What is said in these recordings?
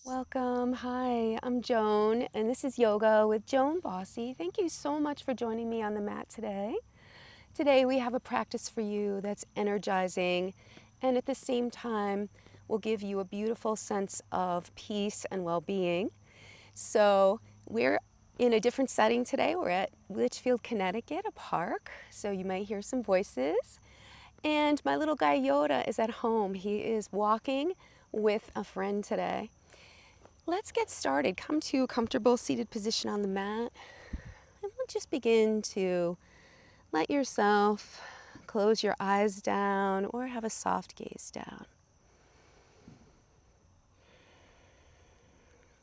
Welcome. Hi, I'm Joan, and this is Yoga with Joan Bossy. Thank you so much for joining me on the mat today. Today we have a practice for you that's energizing and at the same time will give you a beautiful sense of peace and well-being. So we're in a different setting today. We're at Litchfield, Connecticut, a park, so you might hear some voices. And my little guy Yoda is at home. He is walking with a friend today. Let's get started. Come to a comfortable seated position on the mat, and we'll just begin to let yourself close your eyes down or have a soft gaze down.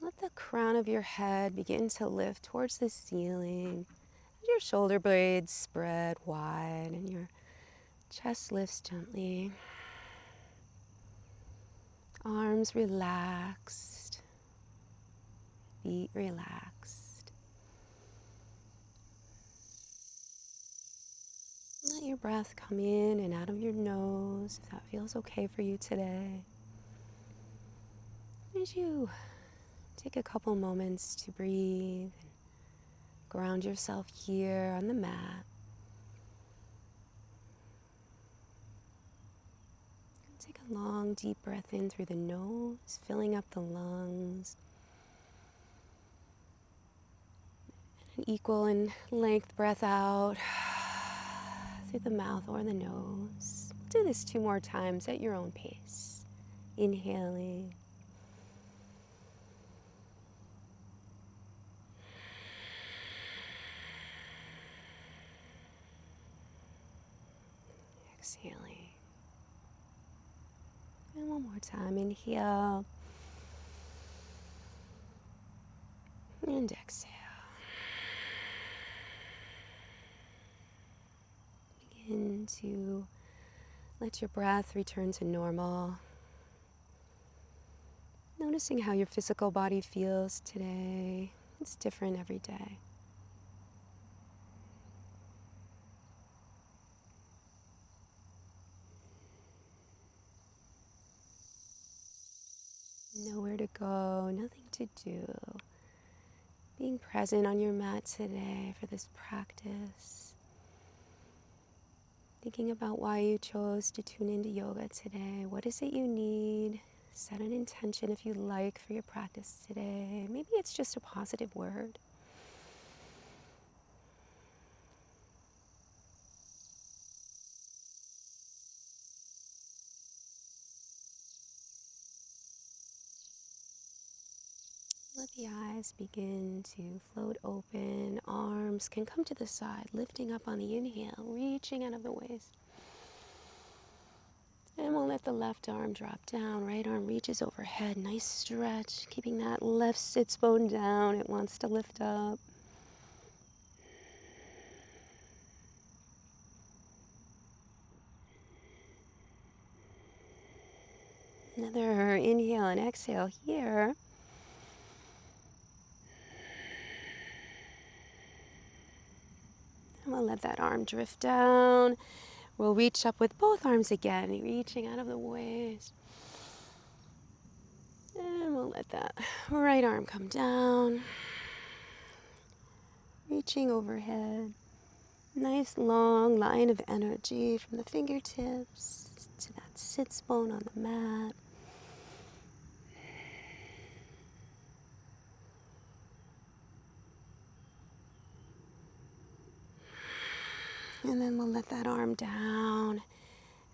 Let the crown of your head begin to lift towards the ceiling. Your shoulder blades spread wide and your chest lifts gently. Arms relaxed, feet relaxed. Let your breath come in and out of your nose if that feels okay for you today. As you take a couple moments to breathe and ground yourself here on the mat. Take a long, deep breath in through the nose, filling up the lungs. An equal in length breath out through the mouth or the nose. Do this 2 more times at your own pace. Inhaling. Exhaling. And one more time. Inhale. And exhale. Begin to let your breath return to normal. Noticing how your physical body feels today. It's different every day. Nowhere to go, nothing to do. Being present on your mat today for this practice. Thinking about why you chose to tune into yoga today. What is it you need? Set an intention if you like for your practice today. Maybe it's just a positive word. Let the eyes begin to float open. Arms can come to the side, lifting up on the inhale, reaching out of the waist. And we'll let the left arm drop down. Right arm reaches overhead. Nice stretch. Keeping that left sits bone down. It wants to lift up. Another inhale and exhale here. And we'll let that arm drift down. We'll reach up with both arms again, reaching out of the waist. And we'll let that right arm come down, reaching overhead. Nice long line of energy from the fingertips to that sits bone on the mat. And then we'll let that arm down.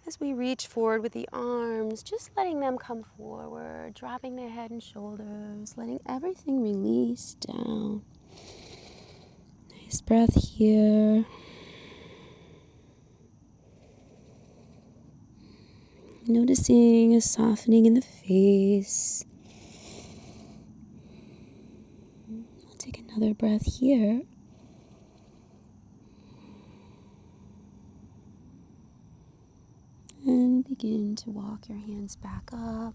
As we reach forward with the arms, just letting them come forward, dropping the head and shoulders, letting everything release down. Nice breath here. Noticing a softening in the face. I'll take another breath here. And begin to walk your hands back up.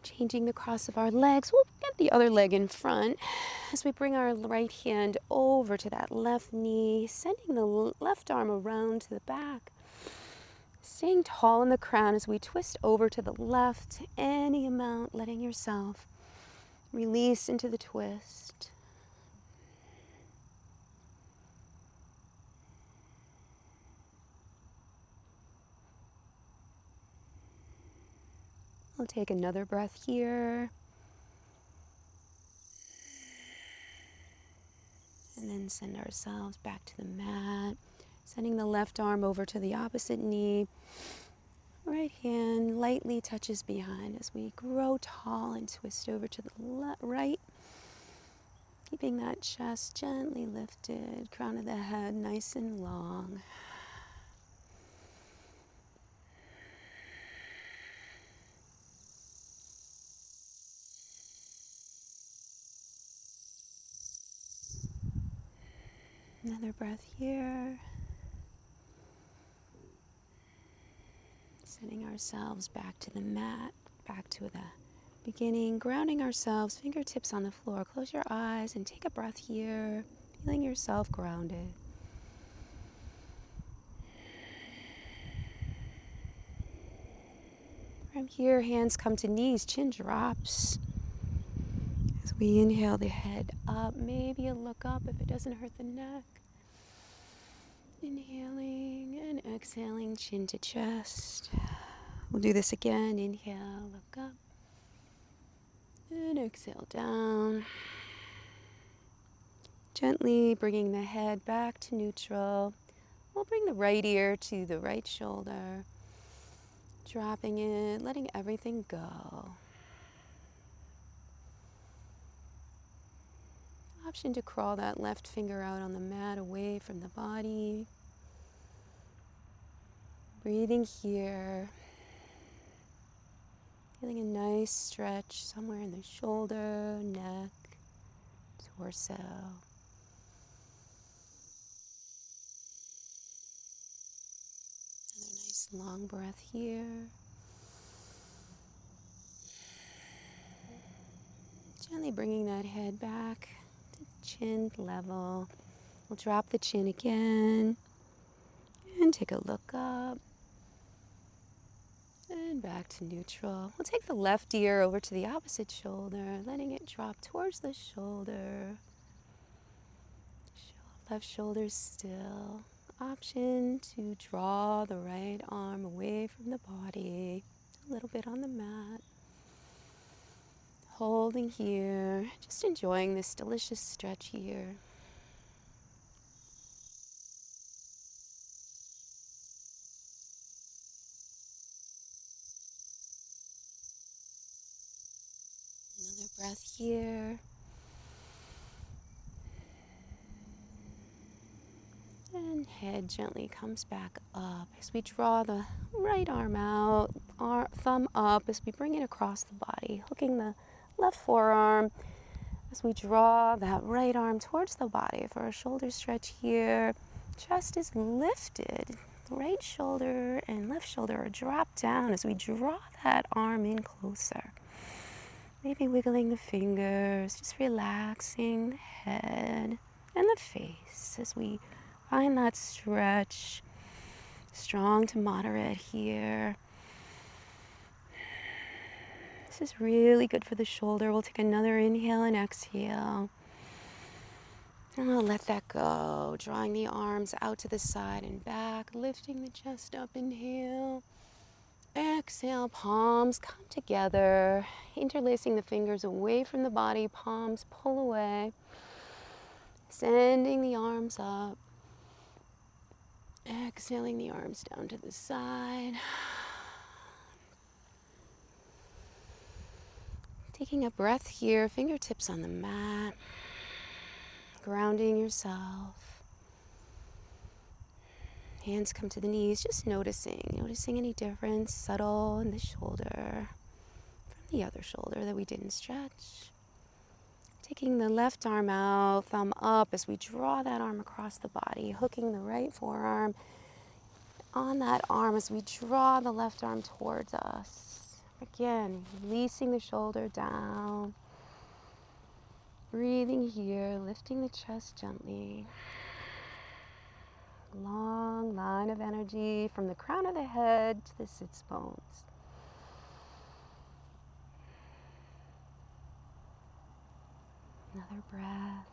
Changing the cross of our legs. We'll get the other leg in front as we bring our right hand over to that left knee, sending the left arm around to the back. Staying tall in the crown as we twist over to the left, any amount, letting yourself release into the twist. We'll take another breath here. And then send ourselves back to the mat. Sending the left arm over to the opposite knee. Right hand lightly touches behind as we grow tall and twist over to the right. Keeping that chest gently lifted, crown of the head nice and long. Another breath here. Sending ourselves back to the mat, back to the beginning, grounding ourselves, fingertips on the floor. Close your eyes and take a breath here, feeling yourself grounded. From here, hands come to knees, chin drops. As we inhale the head up, maybe a look up if it doesn't hurt the neck. Inhaling and exhaling, chin to chest. We'll do this again. Inhale, look up. And exhale down. Gently bringing the head back to neutral. We'll bring the right ear to the right shoulder. Dropping it, letting everything go. Option to crawl that left finger out on the mat away from the body. Breathing here. Feeling a nice stretch somewhere in the shoulder, neck, torso. Another nice long breath here. Gently bringing that head back to chin level. We'll drop the chin again and take a look up and back to neutral. We'll take the left ear over to the opposite shoulder, letting it drop towards the shoulder. Left shoulder still. Option to draw the right arm away from the body, a little bit on the mat. Holding here, just enjoying this delicious stretch here. Another breath here. And head gently comes back up as we draw the right arm out, thumb up as we bring it across the body, hooking the left forearm as we draw that right arm towards the body for a shoulder stretch here. Chest is lifted. Right shoulder and left shoulder are dropped down as we draw that arm in closer. Maybe wiggling the fingers, just relaxing the head and the face as we find that stretch. Strong to moderate here. This is really good for the shoulder. We'll take another inhale and exhale. And we'll let that go. Drawing the arms out to the side and back. Lifting the chest up. Inhale. Exhale. Palms come together. Interlacing the fingers away from the body. Palms pull away. Sending the arms up. Exhaling the arms down to the side. Taking a breath here, fingertips on the mat, grounding yourself. Hands come to the knees, just noticing any difference, subtle in the shoulder from the other shoulder that we didn't stretch. Taking the left arm out, thumb up as we draw that arm across the body, hooking the right forearm on that arm as we draw the left arm towards us. Again, releasing the shoulder down. Breathing here, lifting the chest gently. Long line of energy from the crown of the head to the sits bones. Another breath.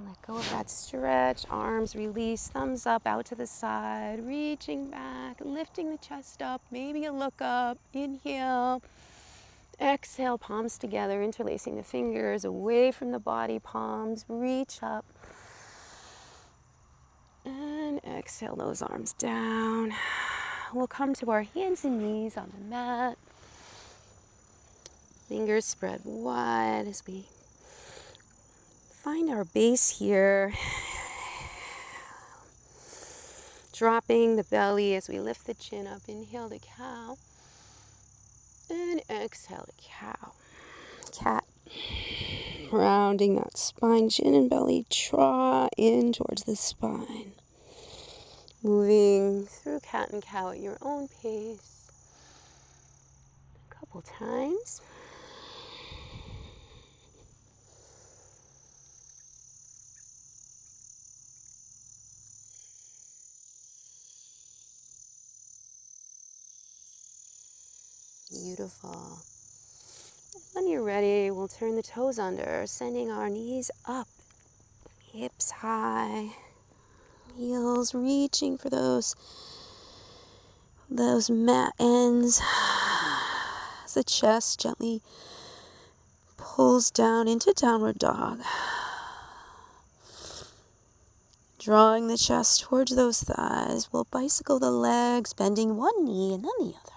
Let go of that stretch. Arms release, thumbs up out to the side, reaching back, lifting the chest up, maybe a look up. Inhale. Exhale, palms together, interlacing the fingers away from the body, palms, reach up. And exhale those arms down. We'll come to our hands and knees on the mat. Fingers spread wide as we find our base here. Dropping the belly as we lift the chin up. Inhale the cow. And exhale the cow. Cat. Rounding that spine, chin and belly, draw in towards the spine. Moving through cat and cow at your own pace. A couple times. Beautiful. When you're ready, we'll turn the toes under, sending our knees up, hips high, heels reaching for those mat ends. As the chest gently pulls down into downward dog. Drawing the chest towards those thighs, we'll bicycle the legs, bending one knee and then the other.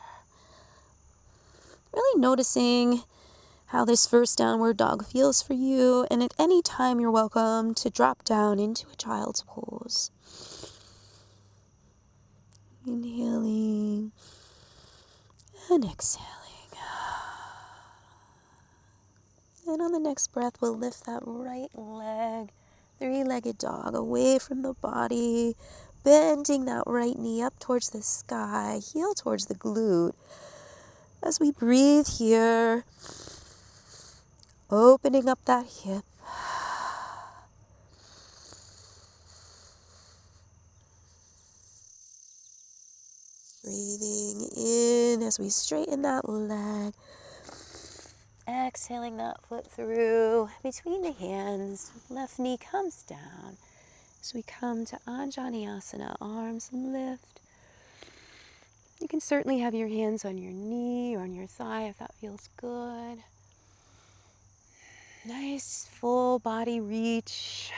Really noticing how this first downward dog feels for you, and at any time you're welcome to drop down into a child's pose. Inhaling and exhaling. And on the next breath, we'll lift that right leg, three-legged dog, away from the body, bending that right knee up towards the sky, heel towards the glute. As we breathe here, opening up that hip. Breathing in as we straighten that leg. Exhaling that foot through between the hands. Left knee comes down. As we come to Anjaneyasana, arms lift. You can certainly have your hands on your knee or on your thigh if that feels good. Nice full body reach.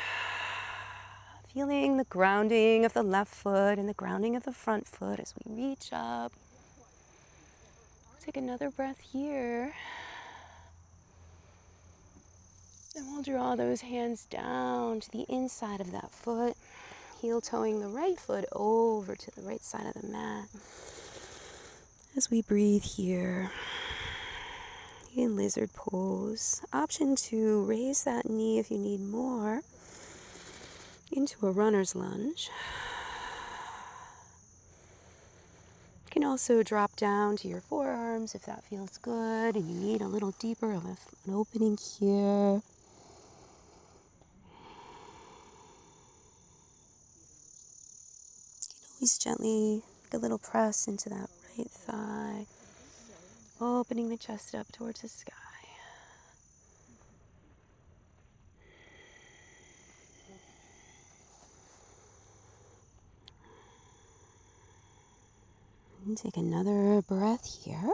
Feeling the grounding of the left foot and the grounding of the front foot as we reach up. Take another breath here. And we'll draw those hands down to the inside of that foot. Heel toeing the right foot over to the right side of the mat. As we breathe here in lizard pose, option to raise that knee if you need more into a runner's lunge. You can also drop down to your forearms if that feels good and you need a little deeper of an opening here. You can always gently make a little press into that right thigh, opening the chest up towards the sky. And take another breath here.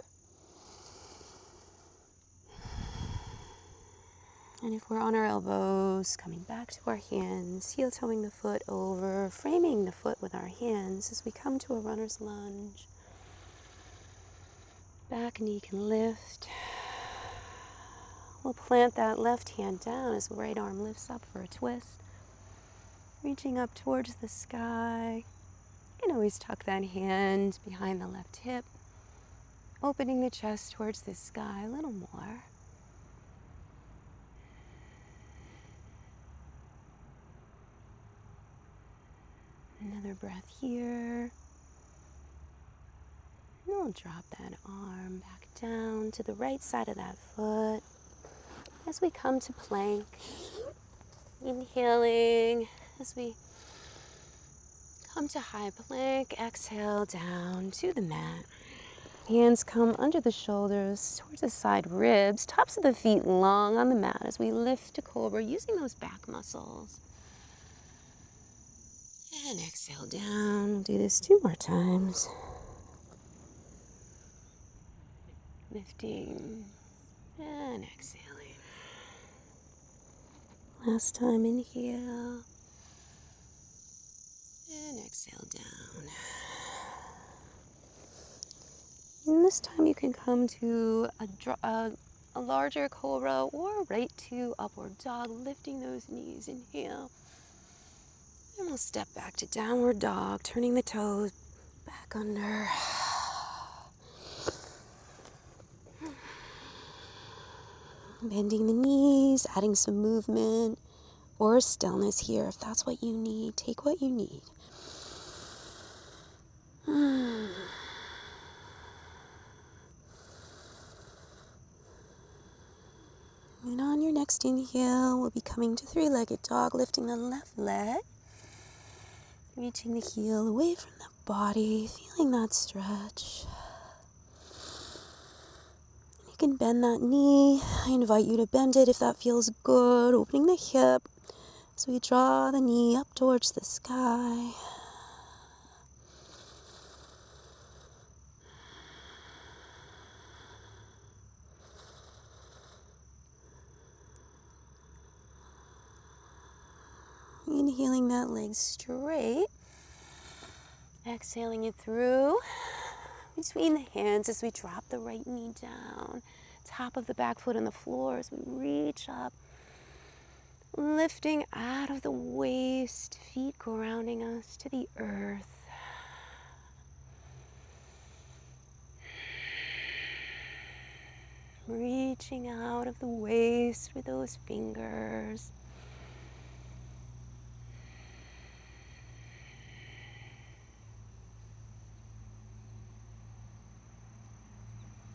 And if we're on our elbows, coming back to our hands, heel toeing the foot over, framing the foot with our hands as we come to a runner's lunge. Back knee can lift. We'll plant that left hand down as the right arm lifts up for a twist. Reaching up towards the sky. You can always tuck that hand behind the left hip. Opening the chest towards the sky a little more. Another breath here. And we'll drop that arm back down to the right side of that foot as we come to plank. Inhaling as we come to high plank. Exhale down to the mat. Hands come under the shoulders, towards the side ribs, tops of the feet long on the mat as we lift to cobra using those back muscles. And exhale down. We'll do this 2 more times. Lifting and exhaling. Last time, inhale and exhale down. And this time you can come to a larger cobra or right to upward dog, lifting those knees. Inhale. And we'll step back to downward dog, turning the toes back under. Bending the knees, adding some movement or stillness here if that's what you need. Take what you need. And on your next inhale, we'll be coming to three-legged dog, lifting the left leg, reaching the heel away from the body, feeling that stretch. You can bend that knee. I invite you to bend it if that feels good, opening the hip as we draw the knee up towards the sky. Inhaling that leg straight. Exhaling it through between the hands as we drop the right knee down. Top of the back foot on the floor as we reach up. Lifting out of the waist, feet grounding us to the earth. Reaching out of the waist with those fingers.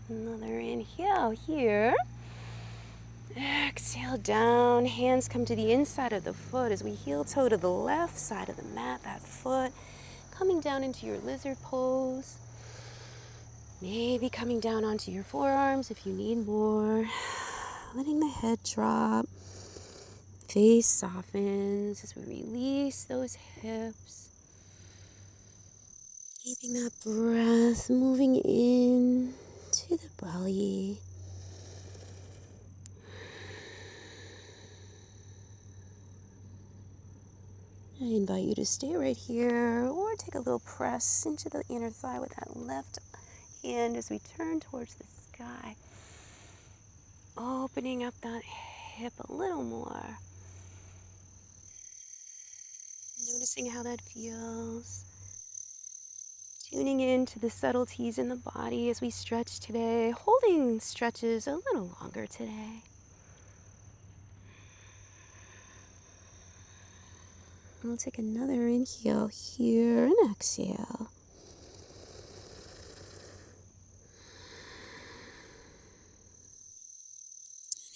Another inhale here. Exhale down. Hands come to the inside of the foot as we heel toe to the left side of the mat. That foot coming down into your lizard pose. Maybe coming down onto your forearms if you need more. Letting the head drop. Face softens as we release those hips. Keeping that breath moving in to the belly. I invite you to stay right here or take a little press into the inner thigh with that left hand as we turn towards the sky. Opening up that hip a little more. Noticing how that feels. Tuning into the subtleties in the body as we stretch today. Holding stretches a little longer today. We'll take another inhale here and exhale.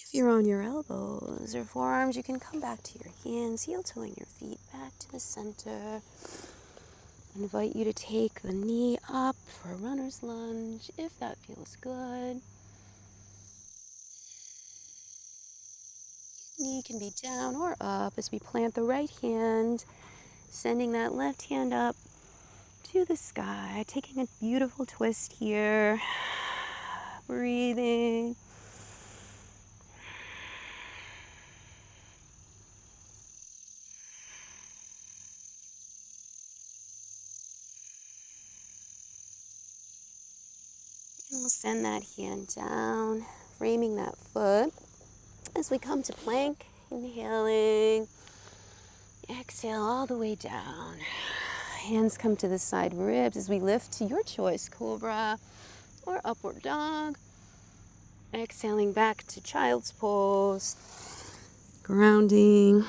If you're on your elbows or forearms, you can come back to your hands, heel toeing your feet back to the center. I invite you to take the knee up for a runner's lunge if that feels good. Knee can be down or up as we plant the right hand, sending that left hand up to the sky, taking a beautiful twist here. Breathing. And we'll send that hand down, framing that foot as we come to plank. Inhaling. Exhale all the way down. Hands come to the side ribs as we lift to your choice, cobra or upward dog. Exhaling back to child's pose. Grounding.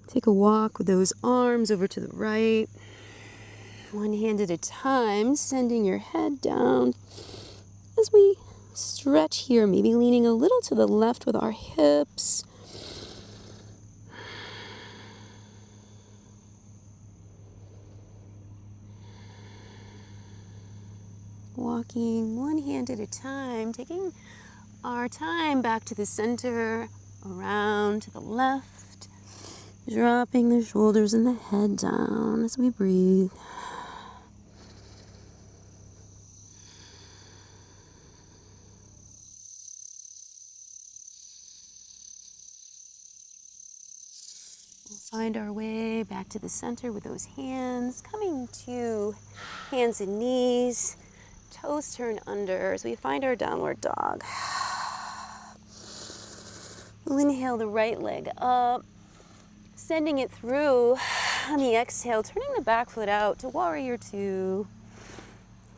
Take a walk with those arms over to the right. One hand at a time, sending your head down as we Stretch here, maybe leaning a little to the left with our hips. Walking one hand at a time, taking our time back to the center, around to the left, dropping the shoulders and the head down as we breathe. We'll find our way back to the center with those hands, coming to hands and knees, toes turn under as we find our downward dog. We'll inhale the right leg up, sending it through on the exhale, turning the back foot out to warrior two.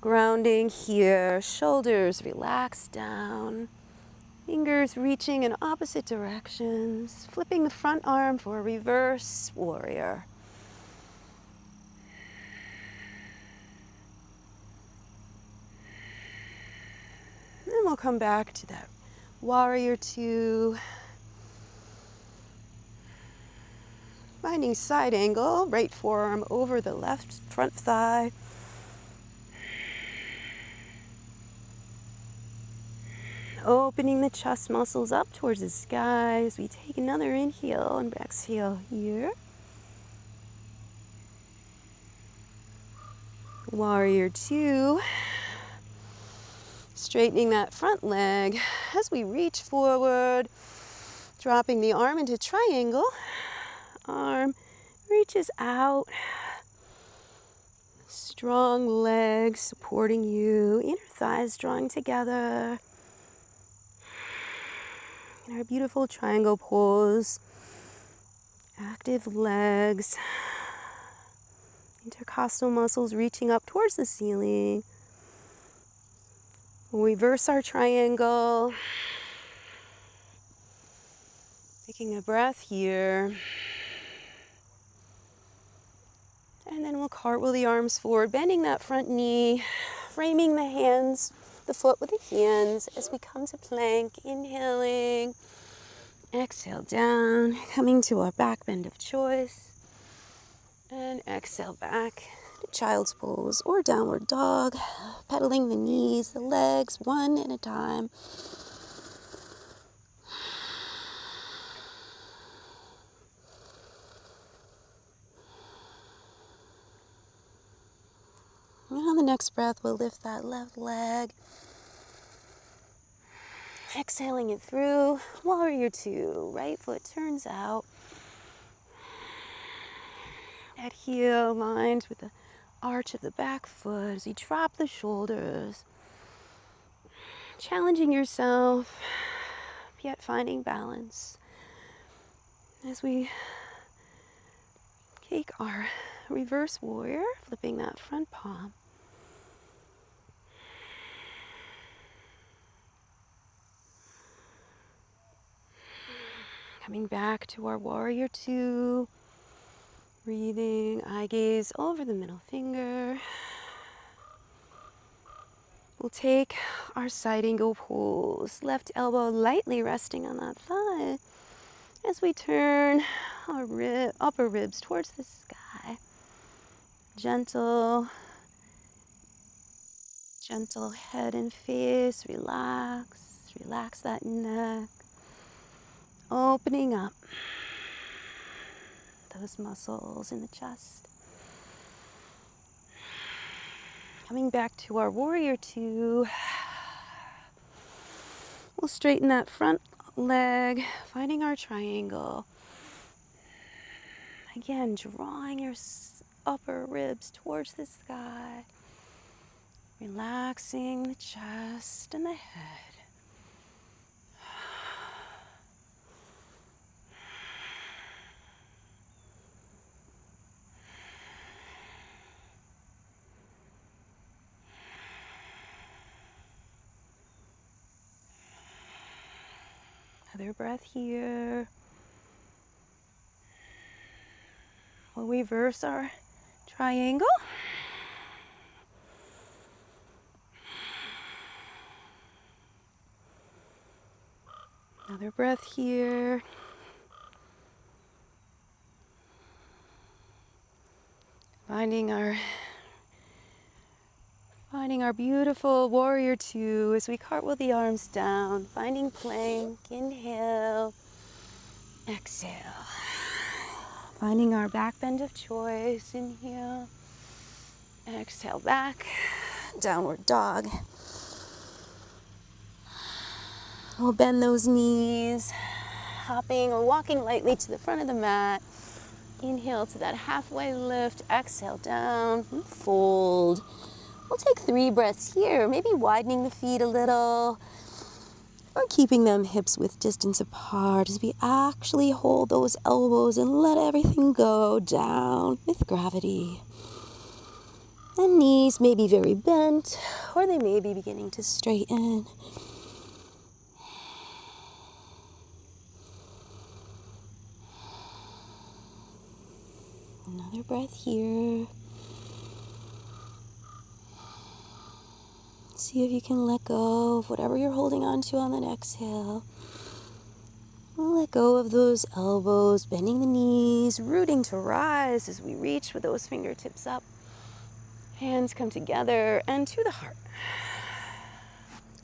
Grounding here, shoulders relaxed down, fingers reaching in opposite directions, flipping the front arm for a reverse warrior. Then we'll come back to that warrior two. Finding side angle, right forearm over the left front thigh. Opening the chest muscles up towards the sky as we take another inhale and exhale here. Warrior two. Straightening that front leg as we reach forward, dropping the arm into triangle. Arm reaches out. Strong legs supporting you, inner thighs drawing together. In our beautiful triangle pose, active legs, intercostal muscles reaching up towards the ceiling. We'll reverse our triangle. Taking a breath here. And then we'll cartwheel the arms forward, bending that front knee, framing the hands, the foot with the hands as we come to plank, inhaling. Exhale down, coming to our back bend of choice. And exhale back to child's pose or downward dog, pedaling the knees, the legs, one at a time. And on the next breath, we'll lift that left leg. Exhaling it through, warrior two, right foot turns out. That heel aligned with the arch of the back foot as you drop the shoulders. Challenging yourself, yet finding balance. As we take our reverse warrior, flipping that front palm. Coming back to our warrior two. Breathing, eye gaze over the middle finger. We'll take our side angle pose. Left elbow lightly resting on that thigh as we turn our upper ribs towards the sky. Gentle head and face. Relax that neck. Opening up those muscles in the chest. Coming back to our warrior two. We'll straighten that front leg, finding our triangle. Again, drawing your upper ribs towards the sky. Relaxing the chest and the head. Another breath here. We'll reverse our triangle. Another breath here. Finding our beautiful warrior two as we cartwheel the arms down, finding plank, inhale, exhale. Finding our back bend of choice, inhale, exhale back, downward dog. We'll bend those knees, hopping or walking lightly to the front of the mat. Inhale to that halfway lift, exhale down, fold. We'll take 3 breaths here, maybe widening the feet a little, or keeping them hips width distance apart as we actually hold those elbows and let everything go down with gravity. The knees may be very bent, or they may be beginning to straighten. Another breath here. See if you can let go of whatever you're holding on to on that exhale. Let go of those elbows, bending the knees, rooting to rise as we reach with those fingertips up. Hands come together and to the heart.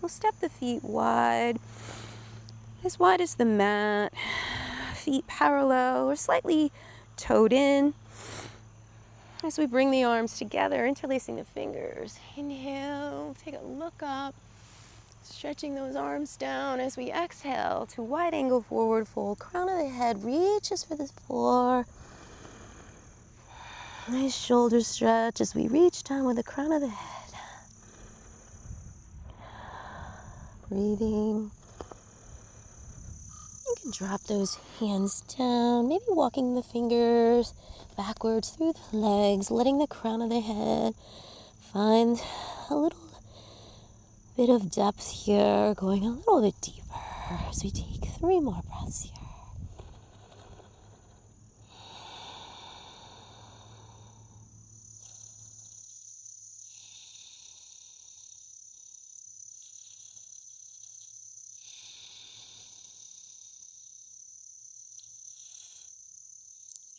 We'll step the feet wide as the mat. Feet parallel or slightly toed in. As we bring the arms together, interlacing the fingers. Inhale, take a look up. Stretching those arms down as we exhale to wide angle forward fold. Crown of the head reaches for the floor. Nice shoulder stretch as we reach down with the crown of the head. Breathing. You can drop those hands down, maybe walking the fingers backwards through the legs, letting the crown of the head find a little bit of depth here, going a little bit deeper as we take 3 more breaths here.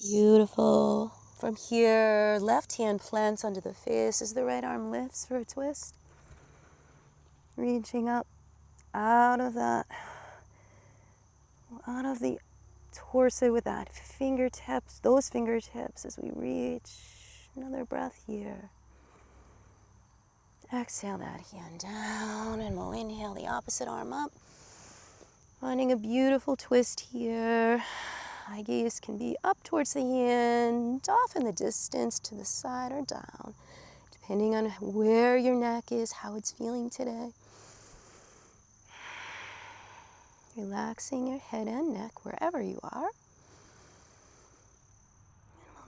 Beautiful. From here, left hand plants under the face as the right arm lifts for a twist. Reaching up out of the torso with that those fingertips as we reach. Another breath here. Exhale that hand down and we'll inhale the opposite arm up. Finding a beautiful twist here. Eye gaze can be up towards the hand, off in the distance to the side or down, depending on where your neck is, how it's feeling today. Relaxing your head and neck wherever you are.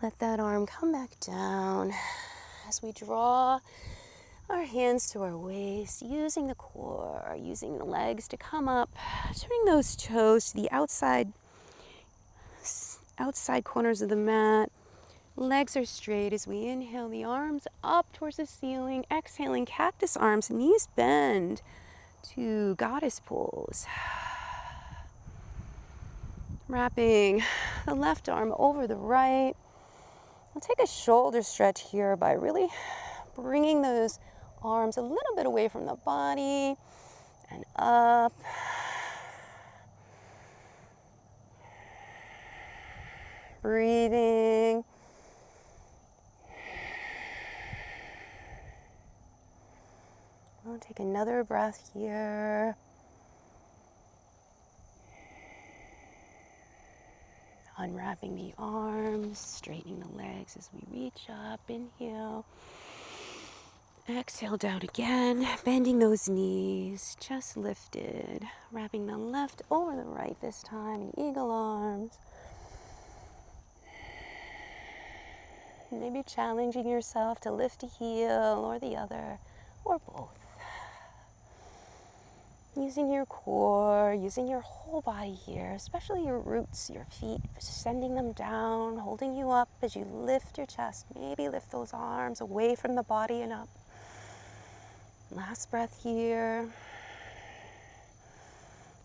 Let that arm come back down as we draw our hands to our waist, using the core, using the legs to come up, turning those toes to the outside corners of the mat. Legs are straight as we inhale the arms up towards the ceiling, exhaling cactus arms, knees bend to goddess pose. Wrapping the left arm over the right. We'll take a shoulder stretch here by really bringing those arms a little bit away from the body and up. Breathing. We'll take another breath here. Unwrapping the arms, straightening the legs as we reach up. Inhale. Exhale down again, bending those knees, chest lifted. Wrapping the left over the right this time in eagle arms. Maybe challenging yourself to lift a heel or the other, or both. Using your core, using your whole body here, especially your roots, your feet, sending them down, holding you up as you lift your chest. Maybe lift those arms away from the body and up. Last breath here.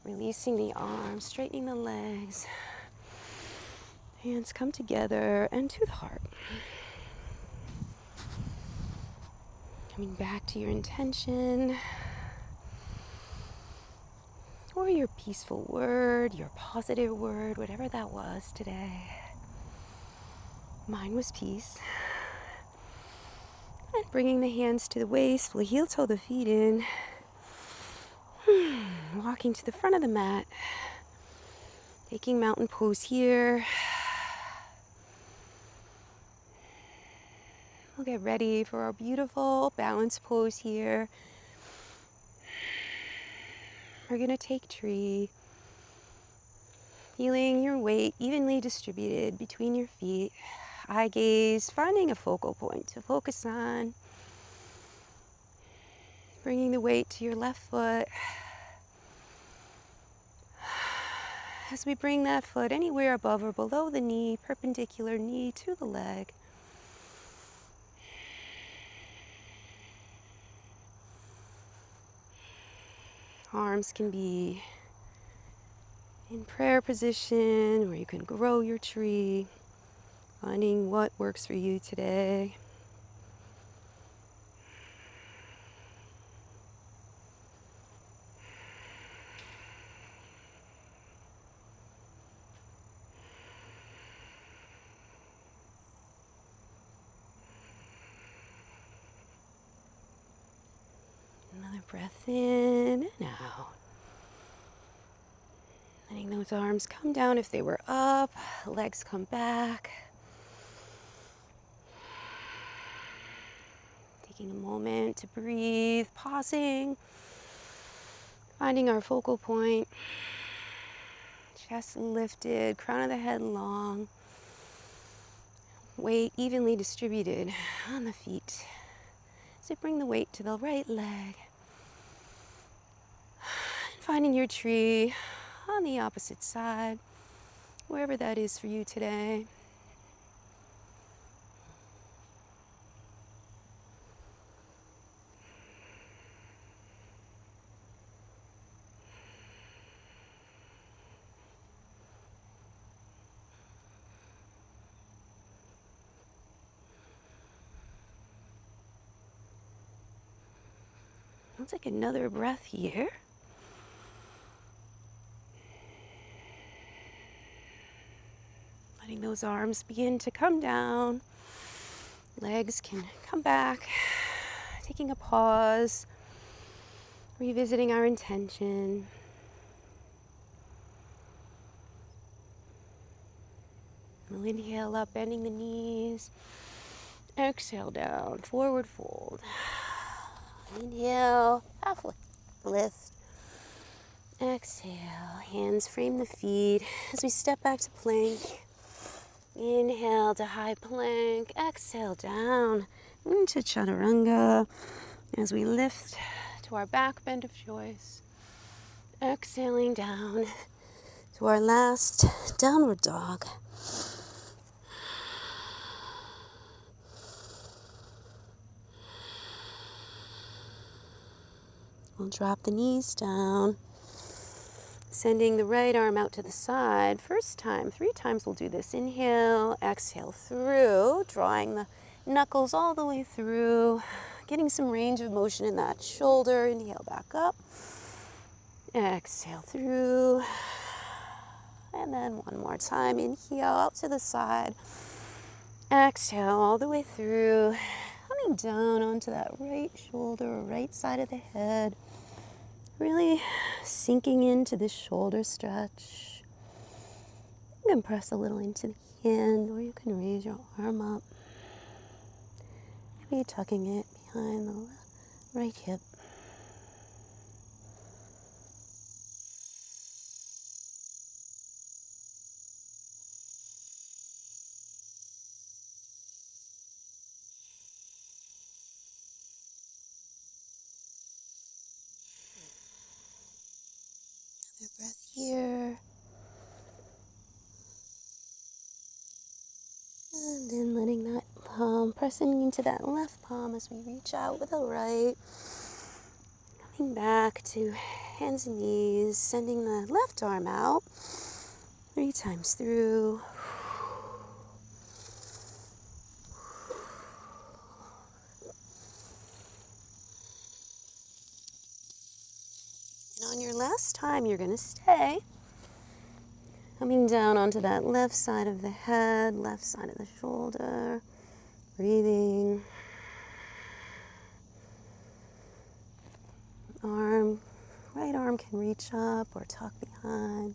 Releasing the arms, straightening the legs. Hands come together and to the heart. Coming back to your intention, or your peaceful word, your positive word, whatever that was today. Mine was peace. And bringing the hands to the waist, we'll heel toe the feet in. Walking to the front of the mat. Taking mountain pose here. We'll get ready for our beautiful balance pose here. We're going to take tree. Feeling your weight evenly distributed between your feet. Eye gaze, finding a focal point to focus on. Bringing the weight to your left foot. As we bring that foot anywhere above or below the knee, perpendicular knee to the leg. Arms can be in prayer position, or you can grow your tree, finding what works for you today. Another breath in and out. Letting those arms come down if they were up, legs come back. Taking a moment to breathe, pausing, finding our focal point. Chest lifted, crown of the head long. Weight evenly distributed on the feet. So bring the weight to the right leg. Finding your tree on the opposite side, wherever that is for you today. I'll take another breath here. Letting those arms begin to come down. Legs can come back. Taking a pause. Revisiting our intention. We'll inhale up, bending the knees. Exhale down, forward fold. Inhale, half lift. Exhale, hands frame the feet as we step back to plank. Inhale to high plank. Exhale down into chaturanga as we lift to our back bend of choice. Exhaling down to our last downward dog. We'll drop the knees down, sending the right arm out to the side. First time, 3 times we'll do this. Inhale, exhale through, drawing the knuckles all the way through, getting some range of motion in that shoulder. Inhale back up, exhale through, and then one more time. Inhale out to the side, exhale all the way through, coming down onto that right shoulder or right side of the head. Really sinking into this shoulder stretch. You can press a little into the hand, or you can raise your arm up. Maybe tucking it behind the right hip. Another breath here. And then letting that palm, pressing into that left palm as we reach out with the right. Coming back to hands and knees, sending the left arm out 3 times through. And on your last time, you're going to stay. Coming down onto that left side of the head, left side of the shoulder. Breathing. Right arm can reach up or tuck behind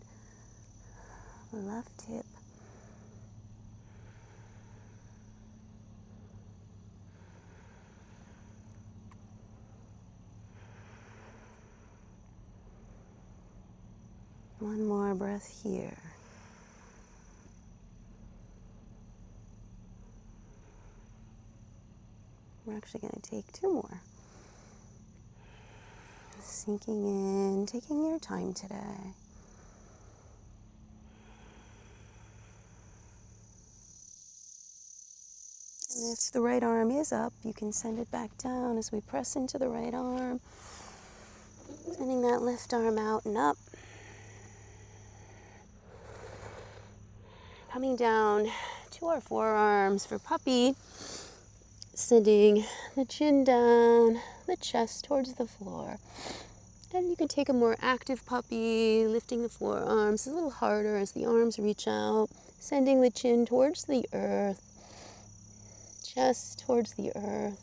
the left hip. One more breath here. We're actually going to take 2 more. Sinking in, taking your time today. And if the right arm is up, you can send it back down as we press into the right arm. Sending that left arm out and up. Coming down to our forearms for puppy. Sending the chin down, the chest towards the floor. And you can take a more active puppy, lifting the forearms a little harder as the arms reach out. Sending the chin towards the earth. Chest towards the earth.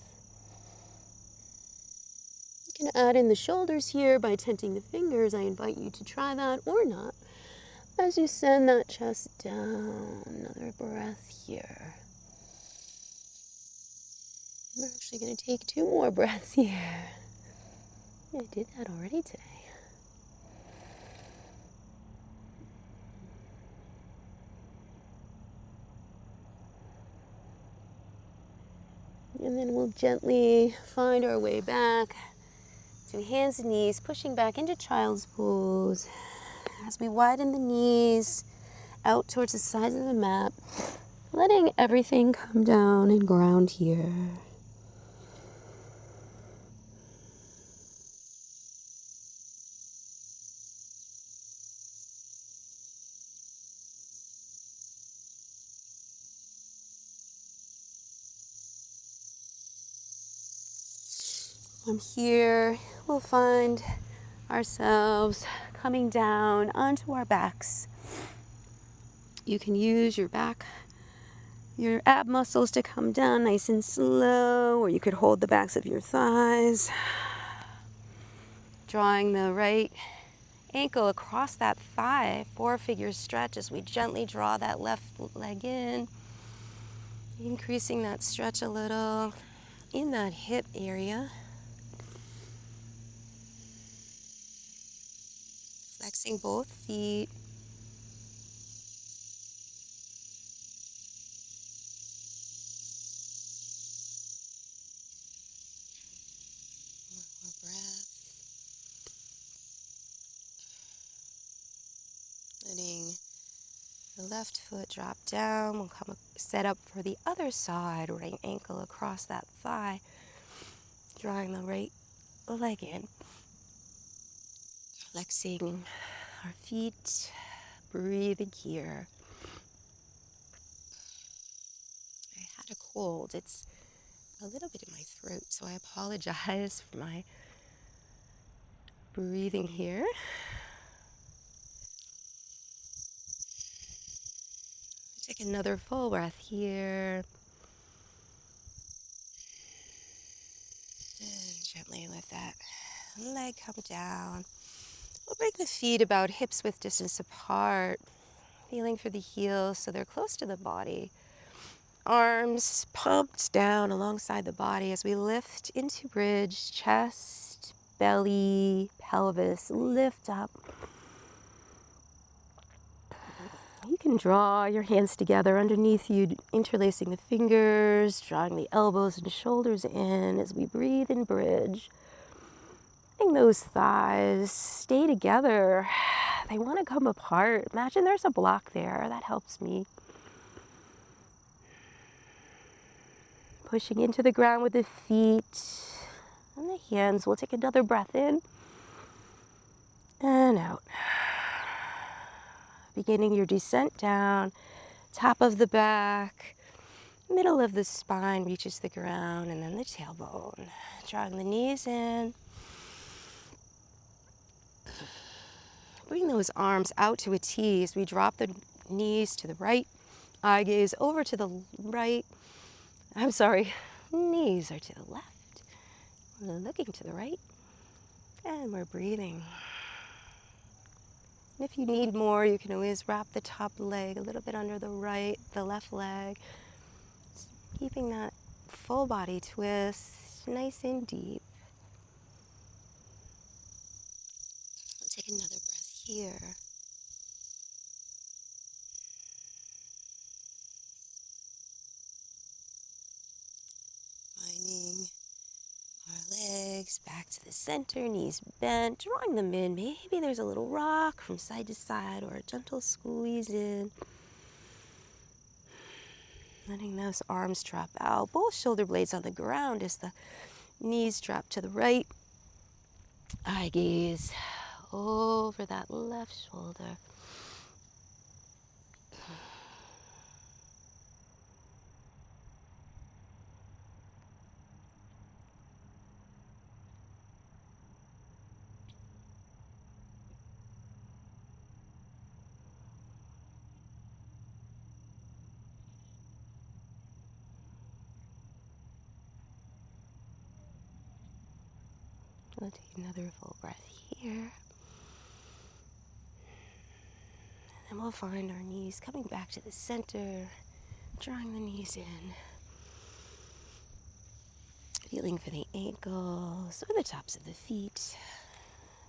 You can add in the shoulders here by tenting the fingers. I invite you to try that or not. As you send that chest down, another breath here. We're actually going to take 2 more breaths here. I did that already today. And then we'll gently find our way back to hands and knees, pushing back into child's pose. As we widen the knees out towards the sides of the mat, letting everything come down and ground here. From here, we'll find ourselves coming down onto our backs. You can use your ab muscles to come down nice and slow, or you could hold the backs of your thighs. Drawing the right ankle across that thigh, 4-figure stretch as we gently draw that left leg in. Increasing that stretch a little in that hip area. Flexing both feet. One more breath. Letting the left foot drop down. We'll come set up for the other side. Right ankle across that thigh. Drawing the right leg in. Flexing our feet. Breathing here. I had a cold. It's a little bit in my throat, so I apologize for my breathing here. Take another full breath here. And gently let that leg come down. We'll bring the feet about hips width distance apart. Feeling for the heels so they're close to the body. Arms pumped down alongside the body as we lift into bridge. Chest, belly, pelvis, lift up. You can draw your hands together underneath you, interlacing the fingers, drawing the elbows and shoulders in as we breathe in bridge. Letting those thighs stay together. They want to come apart. Imagine there's a block there. That helps me. Pushing into the ground with the feet and the hands. We'll take another breath in. And out. Beginning your descent down, top of the back, middle of the spine reaches the ground, and then the tailbone. Drawing the knees in. Bring those arms out to a T as we drop the knees to the right. Eye gaze over to the right. I'm sorry, knees are to the left. We're looking to the right. And we're breathing. And if you need more, you can always wrap the top leg a little bit under the left leg. Keeping that full body twist nice and deep. We'll take another breath here. Finding our legs back to the center, knees bent, drawing them in. Maybe there's a little rock from side to side or a gentle squeeze in. Letting those arms drop out. Both shoulder blades on the ground as the knees drop to the right. Eye gaze over that left shoulder. We'll take another full breath here. And we'll find our knees coming back to the center, drawing the knees in. Feeling for the ankles or the tops of the feet.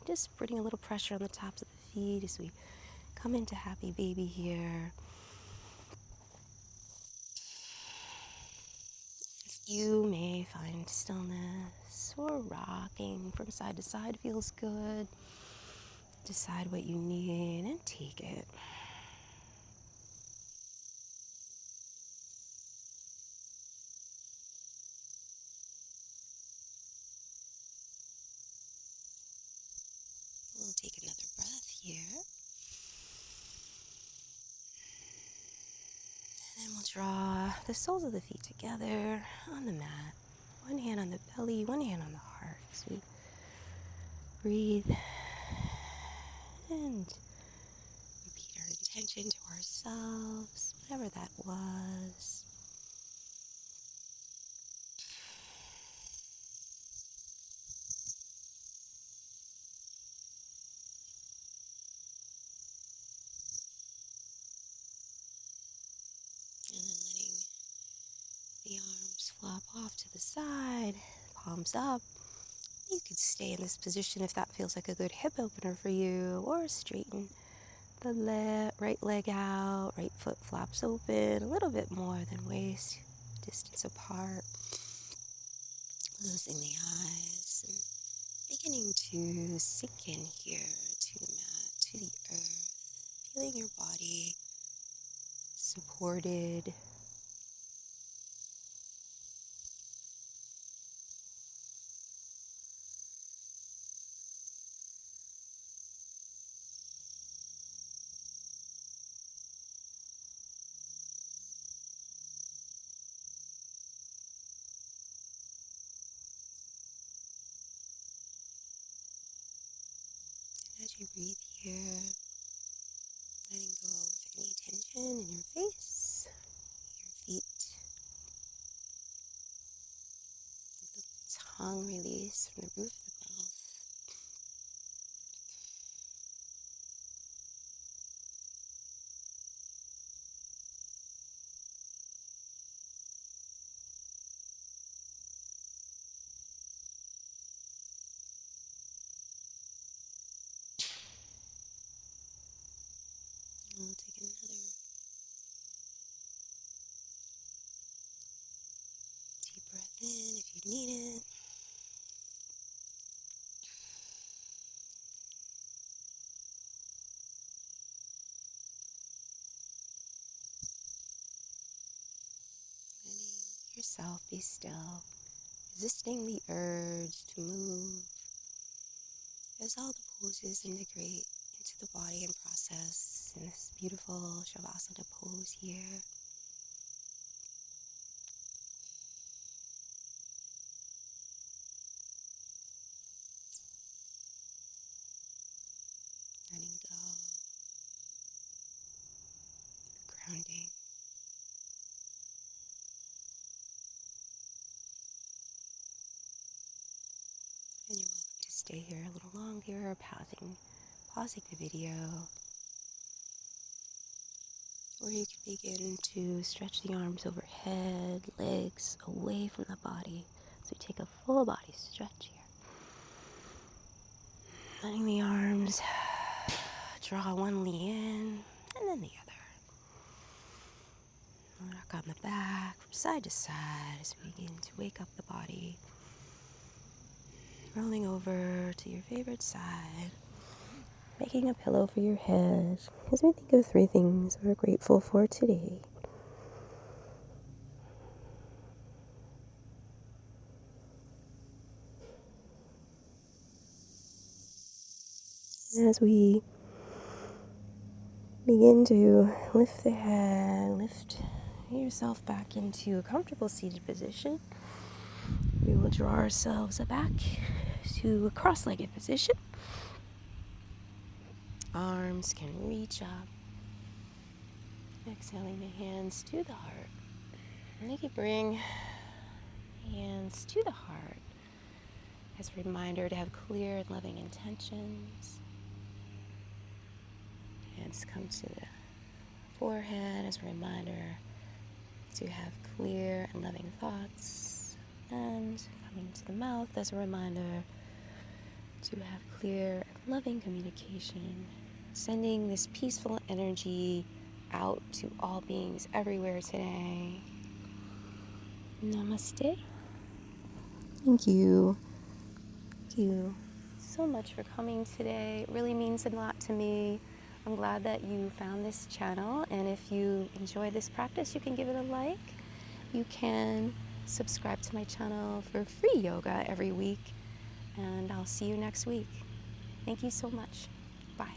Just putting a little pressure on the tops of the feet as we come into happy baby here. You may find stillness or rocking from side to side feels good. Decide what you need and take it. We'll take another breath here. And then we'll draw the soles of the feet together on the mat. One hand on the belly, one hand on the heart as we breathe and repeat our intention to ourselves, whatever that was. And then letting the arms flop off to the side, palms up. You could stay in this position if that feels like a good hip opener for you, or straighten the right leg out, right foot flaps open, a little bit more than waist distance apart. Closing the eyes and beginning to sink in here to the mat, to the earth, feeling your body supported. As you breathe here, letting go of any tension in your face, your feet, the tongue release from the roof of the mouth. We'll take another deep breath in if you need it. Letting yourself be still, resisting the urge to move as all the poses integrate into the body and process in this beautiful Shavasana pose here. Letting go, grounding. And you're welcome to stay here a little longer, pausing the video. Or you can begin to stretch the arms overhead, legs away from the body. So we take a full body stretch here. Letting the arms draw one knee in and then the other. Rock on the back from side to side as we begin to wake up the body. Rolling over to your favorite side. Making a pillow for your head as we think of 3 things we're grateful for today. As we begin to lift the head, lift yourself back into a comfortable seated position, we will draw ourselves back to a cross-legged position. Arms can reach up. Exhaling the hands to the heart. And you can bring hands to the heart as a reminder to have clear and loving intentions. Hands come to the forehead as a reminder to have clear and loving thoughts. And coming to the mouth as a reminder to have clear and loving communication. Sending this peaceful energy out to all beings everywhere today. Namaste. Thank you. Thank you so much for coming today. It really means a lot to me. I'm glad that you found this channel, and if you enjoy this practice, you can give it a like. You can subscribe to my channel for free yoga every week, and I'll see you next week. Thank you so much. Bye.